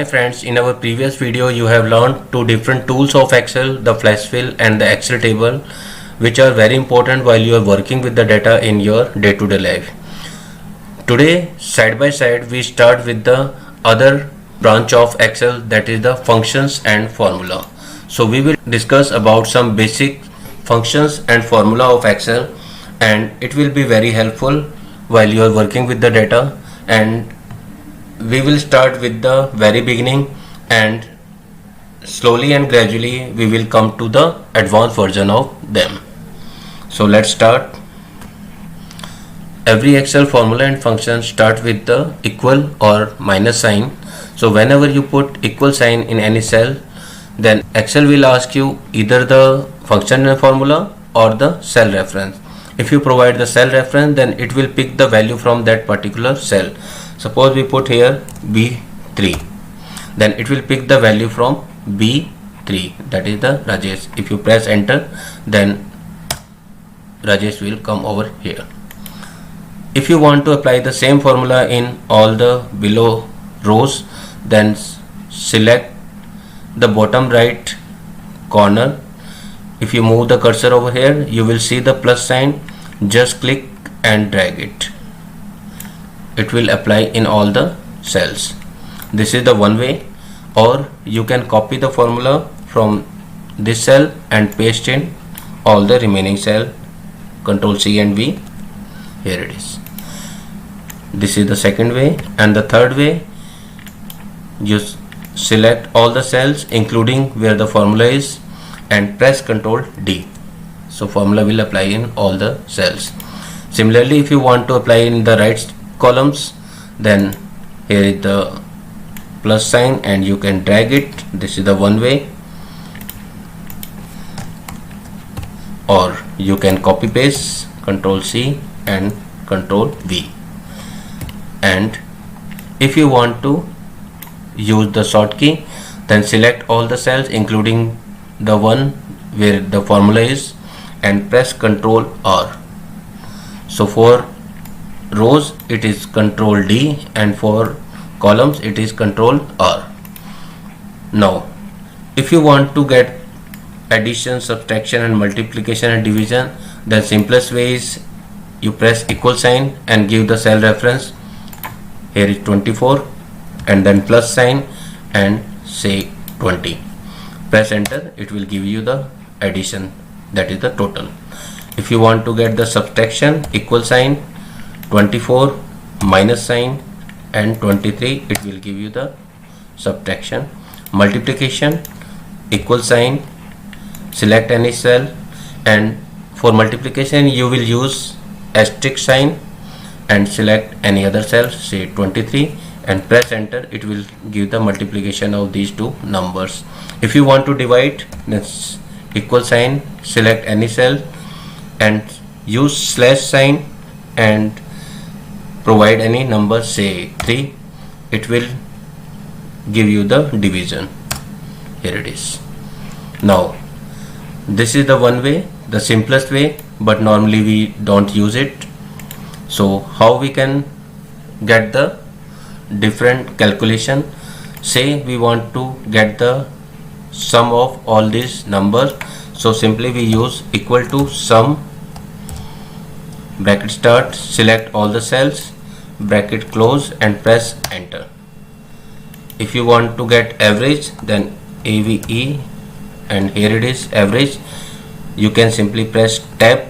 friends, in our previous video you have learned two different tools of Excel, the flash fill and the Excel table, which are very important while you are working with the data in your day-to-day life. Today, side by side, we start with the other branch of Excel, that is the functions and formula. So we will discuss about some basic functions and formula of Excel, and it will be very helpful while you are working with the data. And we will start with the very beginning, and slowly and gradually we will come to the advanced version of them. So let's start. Every Excel formula and function start with the equal or minus sign. So whenever you put equal sign in any cell, then Excel will ask you either the function and formula or the cell reference. If you provide the cell reference, then it will pick the value from that particular cell. Suppose we put here B3, then it will pick the value from B3, that is the Rajesh. If you press enter, then Rajesh will come over here. If you want to apply the same formula in all the below rows, then select the bottom right corner. If you move the cursor over here, you will see the plus sign. Just click and drag it. It will apply in all the cells. This is the one way. Or you can copy the formula from this cell and paste in all the remaining cell. Ctrl C and V. Here it is. This is the second way. And the third way, you select all the cells including where the formula is and press Ctrl D. So formula will apply in all the cells. Similarly, if you want to apply in the right columns, then here is the plus sign and you can drag it. This is the one way. Or you can copy paste, Ctrl C and Ctrl V. And if you want to use the short key, then select all the cells including the one where the formula is and press Ctrl R. So for rows it is Ctrl D and for columns it is Ctrl R. Now if you want to get addition, subtraction and multiplication and division, then simplest way is you press equal sign and give the cell reference. Here is 24 and then plus sign and say 20. Press enter, it will give you the addition, that is the total. If you want to get the subtraction, equal sign, 24 minus sign and 23, it will give you the subtraction. Multiplication, equal sign, select any cell, and for multiplication you will use asterisk sign and select any other cell, say 23, and press enter. It will give the multiplication of these two numbers. If you want to divide, then equal sign, select any cell and use slash sign and provide any number, say 3. It will give you the division. Here it is. Now this is the one way, the simplest way, but normally we don't use it. So how we can get the different calculation? Say we want to get the sum of all these numbers, so simply we use equal to sum, bracket start, select all the cells, bracket close and press enter. If you want to get average, then AVE, and here it is average. You can simply press tab,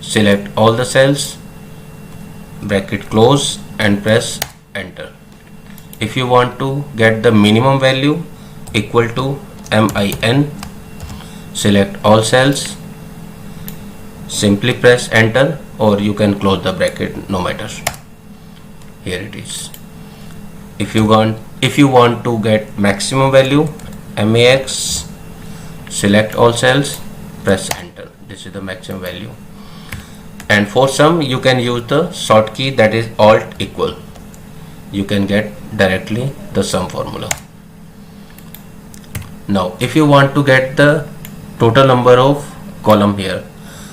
select all the cells, bracket close and press enter. If you want to get the minimum value, equal to MIN, select all cells, simply press enter, or you can close the bracket, no matter. Here it is. If you want to get maximum value, MAX, select all cells, press enter. This is the maximum value. And for sum you can use the short key, that is Alt equal. You can get directly the sum formula. Now if you want to get the total number of column here,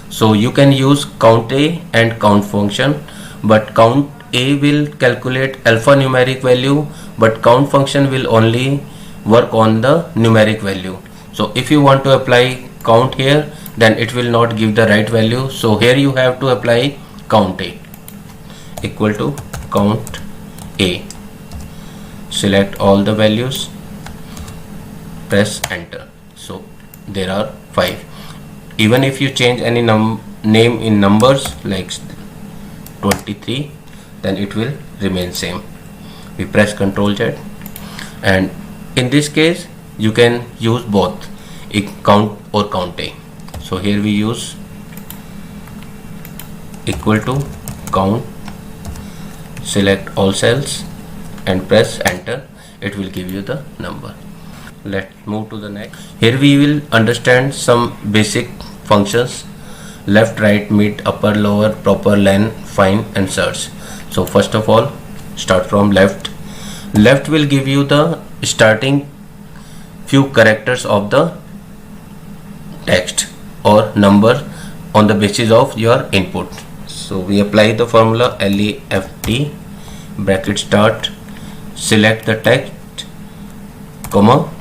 so you can use count A and count function, but count A will calculate alphanumeric value but count function will only work on the numeric value. So if you want to apply count here, then it will not give the right value. So here you have to apply count a equal to count a. Select all the values, press enter. So there are 5. Even if you change any name in numbers like 23, then it will remain same. We press Ctrl Z, and in this case you can use both count or count a. So here we use equal to count, select all cells and press enter. It will give you the number. Let's move to the next. Here we will understand some basic functions: left, right, mid, upper, lower, proper, len, find and search. So first of all, start from left. Left will give you the starting few characters of the text or number on the basis of your input. So we apply the formula LEFT, bracket start, select the text, comma,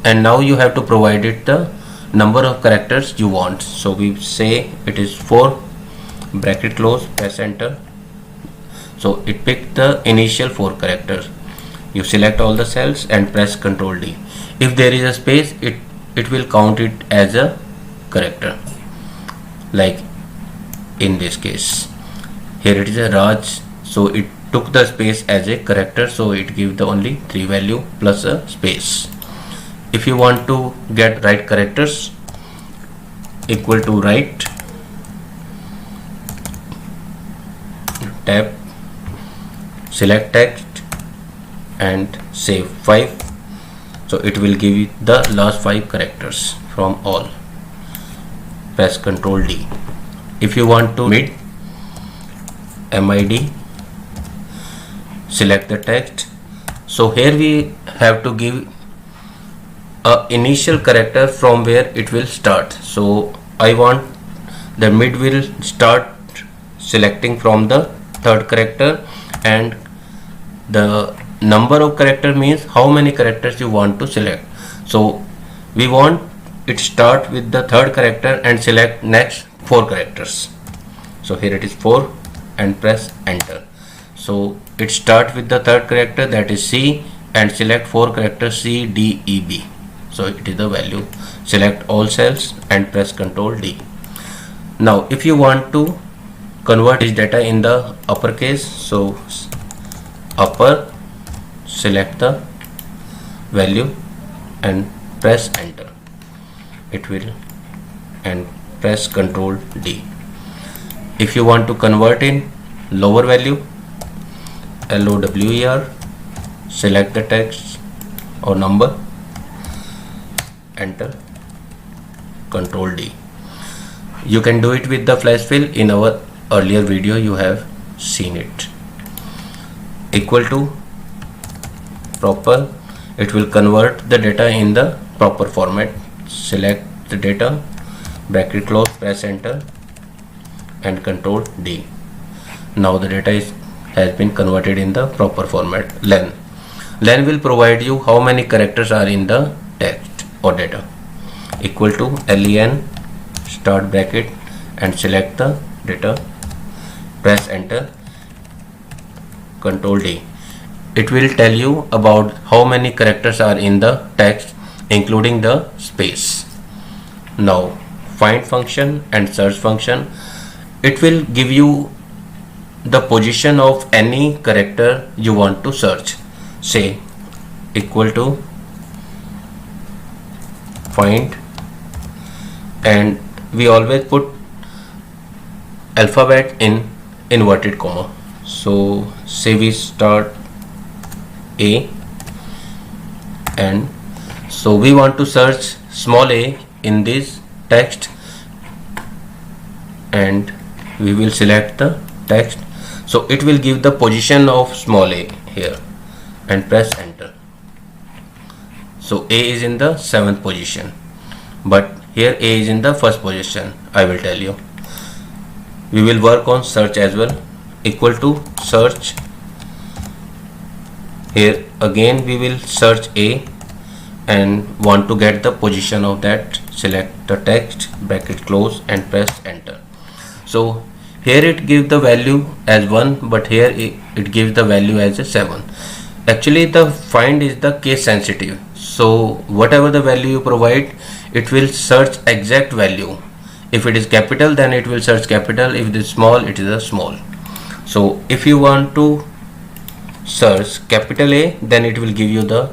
and now you have to provide it the number of characters you want. So we say it is 4, bracket close, press enter. So it picked the initial 4 characters. You select all the cells and press Ctrl D. If there is a space, it will count it as a character, like in this case. Here it is a Raj, so it took the space as a character, so it gives the only 3 value plus a space. If you want to get right characters, equal to right, tab, select text and save 5. So it will give you the last 5 characters from all. Press Ctrl D. If you want to mid, MID, select the text. So here we have to give a initial character from where it will start. So I want the mid will start selecting from the 3rd character, and the number of character means how many characters you want to select. So we want it start with the 3rd character and select next 4 characters. So here it is 4 and press enter. So it start with the 3rd character, that is C, and select 4 characters C, D, E, B. So it is the value. Select all cells and press Ctrl D. Now if you want to convert this data in the uppercase, so upper, select the value and press enter. It will, and press Ctrl D. If you want to convert in lower value, LOWER, select the text or number, enter, Ctrl D. You can do it with the flash fill. In our earlier video you have seen it. Equal to proper, it will convert the data in the proper format. Select the data, bracket close, press enter and Ctrl D. Now the data has been converted in the proper format. Len will provide you how many characters are in the text or data. Equal to len, start bracket and select the data, press enter, Ctrl D. It will tell you about how many characters are in the text, including the space. Now find function and search function, it will give you the position of any character you want to search. Say equal to find, and we always put alphabet in inverted comma. So say we start A, and so we want to search small a in this text, and we will select the text. So it will give the position of small a here and press enter. So A is in the 7th position, but here A is in the 1st position. I will tell you. We will work on search as well. Equal to search. Here again we will search A and want to get the position of that. Select the text, bracket close and press enter. So here it gives the value as 1, but here it gives the value as a 7. Actually the find is the case sensitive, so whatever the value you provide, it will search exact value. If it is capital, then it will search capital. If it is small, it is a small. So if you want to search capital A, then it will give you the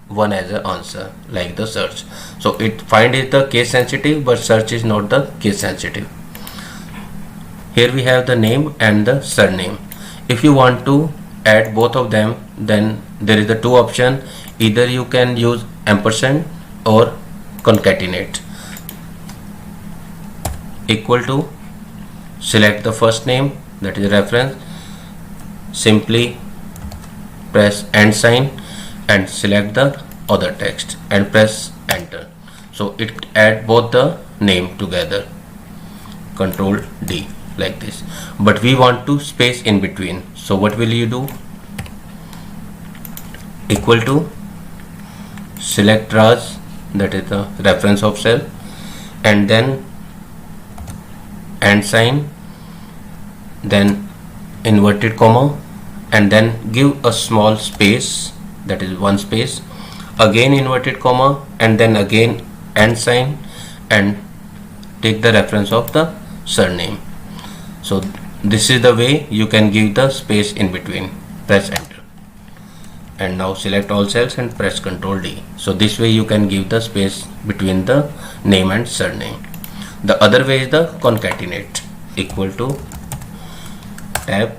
1 as an answer, like the search. So it find is the case sensitive, but search is not the case sensitive. Here we have the name and the surname. If you want to add both of them, then there is the two option. Either you can use ampersand or concatenate. Equal to, select the first name, that is reference, simply press and sign and select the other text and press enter. So it add both the name together. Control D, like this. But we want to space in between. So what will you do? Equal to, select Raj, that is the reference of cell, and then and sign, then inverted comma, and then give a small space, that is one space, again inverted comma, and then again and sign, and take the reference of the surname. So this is the way you can give the space in between. Press enter. And now select all cells and press Ctrl D. So this way you can give the space between the name and surname. The other way is the concatenate. Equal to, tab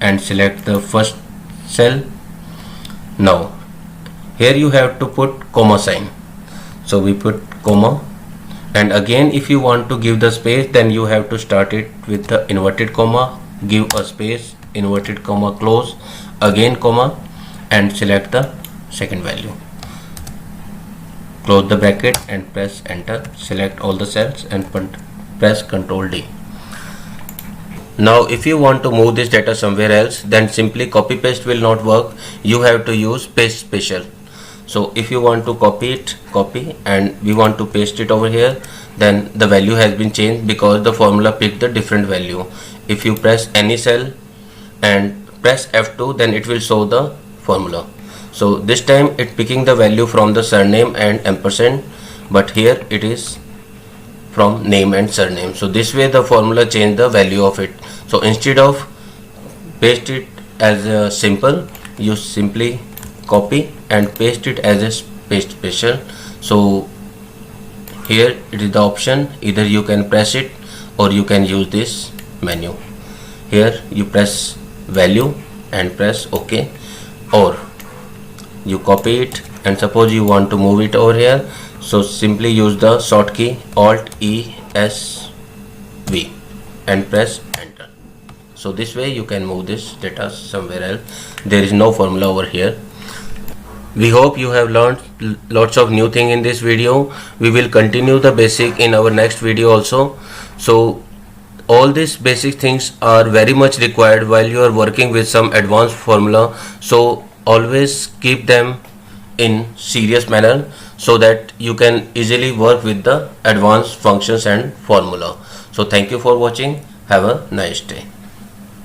and select the first cell. Now here you have to put comma sign. So we put comma, and again if you want to give the space, then you have to start it with the inverted comma, give a space, inverted comma close, again comma, and select the second value. Close the bracket and press enter. Select all the cells and press Ctrl D. Now if you want to move this data somewhere else, then simply copy paste will not work. You have to use paste special. So if you want to copy it, copy, and we want to paste it over here, then the value has been changed because the formula picked the different value. If you press any cell and press F2, then it will show the formula. So this time it picking the value from the surname and ampersand, but here it is from name and surname. So this way the formula change the value of it. So instead of paste it as a simple, you simply copy and paste it as a paste special. So here it is the option, either you can press it or you can use this menu. Here you press value and press OK, or you copy it, and suppose you want to move it over here, so simply use the short key Alt E S V and press enter. So this way you can move this data somewhere else. There is no formula over here. We hope you have learned lots of new thing in this video. We will continue the basic in our next video also. So all these basic things are very much required while you are working with some advanced formula. So always keep them in serious manner so that you can easily work with the advanced functions and formula. So thank you for watching. Have a nice day.